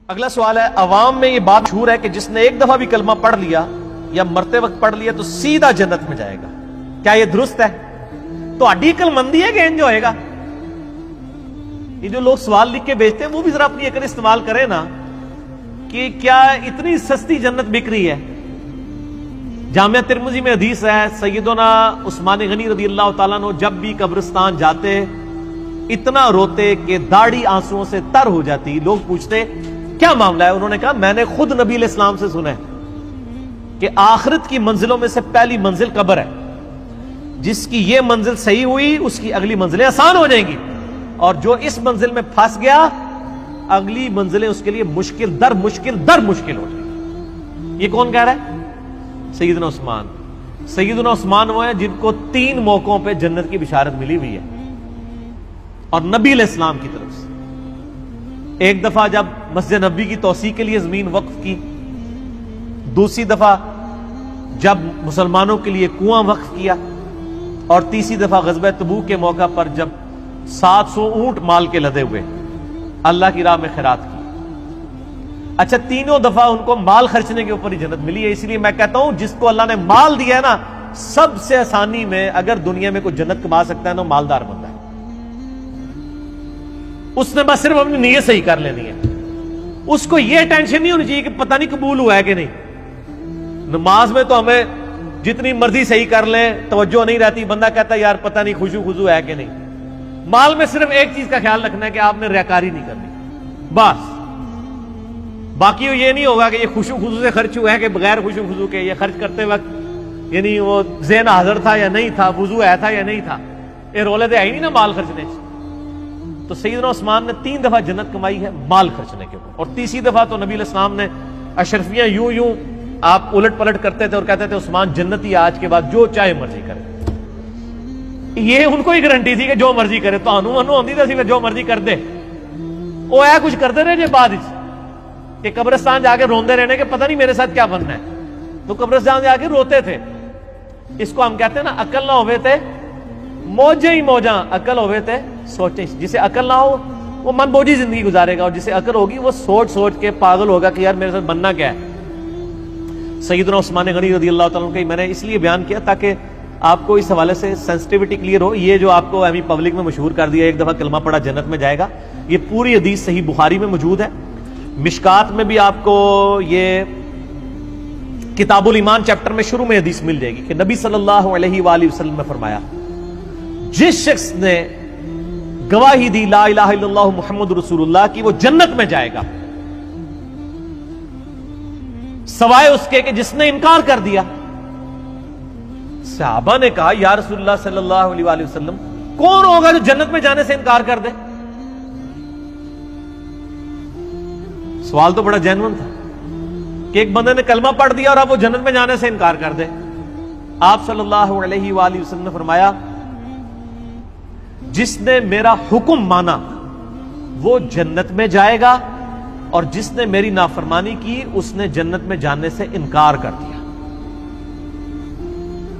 اگلا سوال ہے، عوام میں یہ بات مشہور ہے کہ جس نے ایک دفعہ بھی کلمہ پڑھ لیا یا مرتے وقت پڑھ لیا تو سیدھا جنت میں جائے گا، کیا یہ درست ہے؟ تو اڈی عقل مندی ہے کہ انج ہوئے گا؟ یہ جو لوگ سوال لکھ کے بھیجتے ہیں وہ بھی ذرا اپنی عقل استعمال کریں نا، کہ کیا اتنی سستی جنت بک رہی ہے؟ جامعہ ترمذی میں حدیث ہے، سیدنا عثمان غنی رضی اللہ تعالیٰ عنہ جب بھی قبرستان جاتے اتنا روتے کہ داڑھی آنسوؤں سے تر ہو جاتی۔ لوگ پوچھتے کیا معاملہ ہے؟ انہوں نے کہا میں نے خود نبی علیہ السلام سے سنا ہے کہ آخرت کی منزلوں میں سے پہلی منزل قبر ہے، جس کی یہ منزل صحیح ہوئی اس کی اگلی منزلیں آسان ہو جائیں گی، اور جو اس منزل میں پھنس گیا اگلی منزلیں اس کے لیے مشکل در مشکل ہو جائیں گی۔ یہ کون کہہ رہا ہے؟ سیدنا عثمان۔ سیدنا عثمان وہ ہیں جن کو 3 موقعوں پہ جنت کی بشارت ملی ہوئی ہے، اور نبی علیہ السلام کی طرف سے۔ ایک دفعہ جب مسجد نبی کی توسیع کے لیے زمین وقف کی، دوسری دفعہ جب مسلمانوں کے لیے کنواں وقف کیا، اور تیسری دفعہ غزوہ تبوک کے موقع پر جب 700 اونٹ مال کے لدے ہوئے اللہ کی راہ میں خیرات کی۔ اچھا، تینوں دفعہ ان کو مال خرچنے کے اوپر ہی جنت ملی ہے۔ اس لیے میں کہتا ہوں جس کو اللہ نے مال دیا ہے نا، سب سے آسانی میں اگر دنیا میں کوئی جنت کما سکتا ہے نا، مالدار بندہ ہے۔ اس نے بس صرف اپنی نیت صحیح کر لینی ہے، اس کو یہ ٹینشن نہیں ہونی چاہیے کہ پتہ نہیں قبول ہوا ہے کہ نہیں۔ نماز میں تو ہمیں جتنی مرضی صحیح کر لیں توجہ نہیں رہتی، بندہ کہتا ہے یار پتہ نہیں خشوع خضوع ہے کہ نہیں۔ مال میں صرف ایک چیز کا خیال رکھنا ہے کہ آپ نے ریاکاری نہیں کرنی، بس۔ باقی یہ نہیں ہوگا کہ یہ خشوع خضوع سے خرچ ہوا ہے کہ بغیر خشوع خضوع کے، یہ خرچ کرتے وقت یعنی وہ ذہن حاضر تھا یا نہیں تھا، وضو ہے تھا یا نہیں تھا، یہ رولے تو ہے ہی نہیں نا مال خرچنے سے۔ تو سیدنا عثمان نے 3 دفعہ جنت کمائی ہے مال خرچنے کے اوپر، اور تیسری دفعہ تو نبی علیہ السلام نے اشرفیاں یوں آپ الٹ پلٹ کرتے تھے اور کہتے تھے عثمان جنتی آج کے بعد جو چاہے مرضی کرے۔ یہ ان کو ہی گارنٹی تھی کہ جو مرضی کرے، تو آندی تھی جو مرضی کر دے، وہ ہے کچھ کرتے رہے جی بعد کہ قبرستان جا کے روندے رہنے کہ پتہ نہیں میرے ساتھ کیا بننا ہے، تو قبرستان جا کے روتے تھے۔ اس کو ہم کہتے ہیں نا، عقل نہ ہوئے تھے موجیں ہی موجاں، عقل ہوئے تھے سوچیں۔ جسے عقل نہ ہو وہ من بوجھی زندگی گزارے گا، اور جسے عقل ہوگی وہ سوچ کے پاگل ہوگا کہ یار میرے ساتھ بننا کیا ہے۔ سیدنا عثمان غنی رضی اللہ تعالیٰ عنہ، میں نے اس لیے بیان کیا تاکہ آپ کو اس حوالے سے سینسٹیوٹی کلیئر ہو۔ یہ جو آپ کو امی پبلک میں مشہور کر دیا ایک دفعہ کلمہ پڑھا جنت میں جائے گا، یہ پوری حدیث صحیح بخاری میں موجود ہے۔ مشکات میں بھی آپ کو یہ کتاب الایمان چیپٹر میں شروع میں حدیث مل جائے گی کہ نبی صلی اللہ علیہ وآلہ وسلم نے فرمایا، جس شخص نے گواہی دی لا الہ الا اللہ محمد رسول اللہ کی، وہ جنت میں جائے گا، سوائے اس کے کہ جس نے انکار کر دیا۔ صحابہ نے کہا یا رسول اللہ صلی اللہ علیہ وآلہ وسلم، کون ہوگا جو جنت میں جانے سے انکار کر دے؟ سوال تو بڑا جینون تھا کہ ایک بندے نے کلمہ پڑھ دیا اور اب وہ جنت میں جانے سے انکار کر دے۔ آپ صلی اللہ علیہ وآلہ وسلم نے فرمایا، جس نے میرا حکم مانا وہ جنت میں جائے گا، اور جس نے میری نافرمانی کی اس نے جنت میں جانے سے انکار کر دیا۔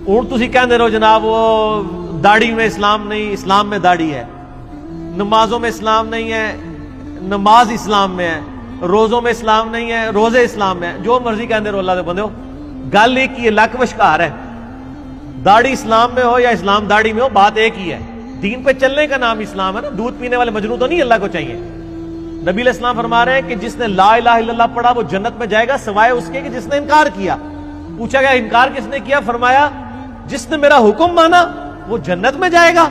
اور تسی کہندے رہو جناب وہ داڑھی میں اسلام نہیں، اسلام میں داڑھی ہے، نمازوں میں اسلام نہیں ہے، نماز اسلام میں ہے، روزوں میں اسلام نہیں ہے، روزے اسلام میں ہے، جو مرضی کہندے رہو اللہ دے بندے ہو، گل ایک ہی ہے، لک وشکار ہے۔ داڑھی اسلام میں ہو یا اسلام داڑھی میں ہو، بات ایک ہی ہے، دین پہ چلنے کا نام اسلام ہے نا۔ دودھ پینے والے مجنوں تو نہیں اللہ کو چاہیے۔ نبی علیہ السلام فرما رہے ہیں کہ جس نے لا الہ الا اللہ پڑھا وہ جنت میں جائے گا، سوائے اس کے کہ جس نے انکار کیا۔ پوچھا گیا انکار کس نے کیا؟ فرمایا جس نے میرا حکم مانا وہ جنت میں جائے گا،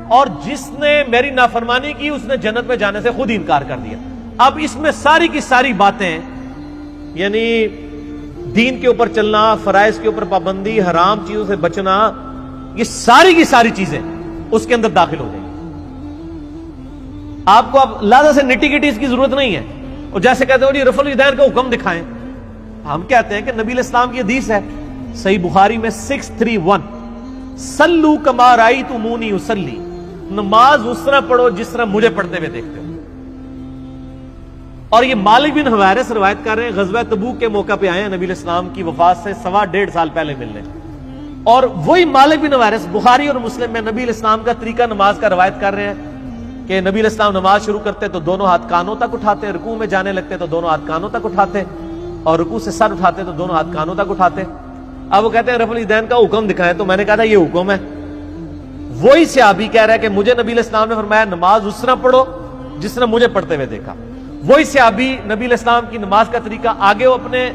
اور جس نے میری نافرمانی کی اس نے جنت میں جانے سے خود انکار کر دیا۔ اب اس میں ساری کی ساری باتیں، یعنی دین کے اوپر چلنا، فرائض کے اوپر پابندی، حرام چیزوں سے بچنا، یہ ساری کی ساری چیزیں اس کے اندر داخل ہو جائیں گی۔ آپ کو اب لہذا سے نٹی گٹی اس کی ضرورت نہیں ہے۔ اور جیسے کہتے ہو جی رفع الیدین کا حکم دکھائیں، ہم کہتے ہیں کہ نبی علیہ السلام کی حدیث ہے صحیح بخاری میں 631، صلو کما رأیتمونی اصلی، نماز اس طرح پڑھو جس طرح مجھے پڑھتے ہوئے دیکھتے ہو۔ اور یہ مالک بن حویرث روایت کر رہے ہیں، غزوہ تبوک کے موقع پہ آئے ہیں نبی علیہ السلام کی وفات سے 1.5 سال پہلے ملنے، اور وہی مالک بن حویرث بخاری اور مسلم میں نبی علیہ السلام کا طریقہ نماز کا روایت کر رہے ہیں کہ نبی علیہ السلام نماز شروع کرتے تو دونوں ہاتھ کانوں تک اٹھاتے، رکوع میں جانے لگتے تو دونوں ہاتھ کانوں تک اٹھاتے، اور رکوع سے سر اٹھاتے تو دونوں ہاتھ کانوں تک اٹھاتے۔ اب وہ کہتے ہیں رفع الیدین کا حکم دکھائیں، تو میں نے کہا تھا یہ حکم ہے۔ وہی صحابی کہہ رہا ہے کہ مجھے نبی علیہ السلام نے فرمایا نماز اس طرح پڑھو جس طرح مجھے پڑھتے ہوئے دیکھا۔ وہی صحابی نبی علیہ السلام کی نماز کا طریقہ آگے وہ اپنے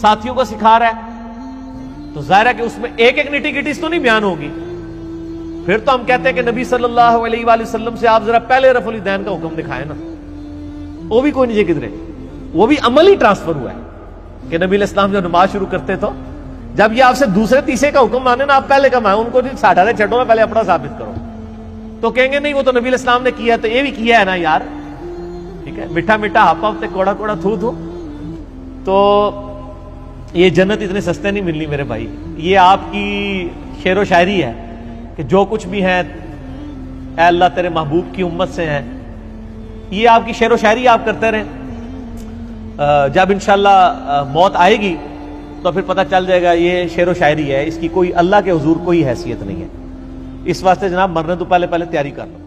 ساتھیوں کو سکھا رہا ہے، تو ظاہر ہے کہ اس میں ایک ایک نٹی گٹیز تو نہیں بیان ہوگی۔ پھر تو ہم کہتے ہیں کہ نبی صلی اللہ علیہ وآلہ وسلم سے آپ ذرا پہلے رفع الیدین کا حکم دکھائیں نا، وہ بھی کوئی نہیں جی کدھرے، وہ بھی عملی ٹرانسفر ہوا ہے کہ نبی علیہ السلام جب نماز شروع کرتے تو جب یہ آپ سے دوسرے تیسرے کا حکم مانے نا، آپ پہلے کا مانیں، ان کو نہیں ساٹھا دے چھٹو میں پہلے اپنا ثابت کرو، تو کہیں گے نہیں وہ تو نبی علیہ السلام نے کیا تو یہ بھی کیا ہے نا یار، ٹھیک ہے، میٹھا میٹھا ہاپا تے کوڑا کوڑا تھو تھو، تو یہ جنت اتنے سستے نہیں ملنی میرے بھائی۔ یہ آپ کی شعر و شاعری ہے کہ جو کچھ بھی ہے اے اللہ تیرے محبوب کی امت سے ہیں، یہ آپ کی شعر و شاعری آپ کرتے رہیں، جب انشاءاللہ موت آئے گی تو پھر پتہ چل جائے گا یہ شعر و شاعری ہے، اس کی کوئی اللہ کے حضور کوئی حیثیت نہیں ہے۔ اس واسطے جناب مرنے تو پہلے تیاری کر لو۔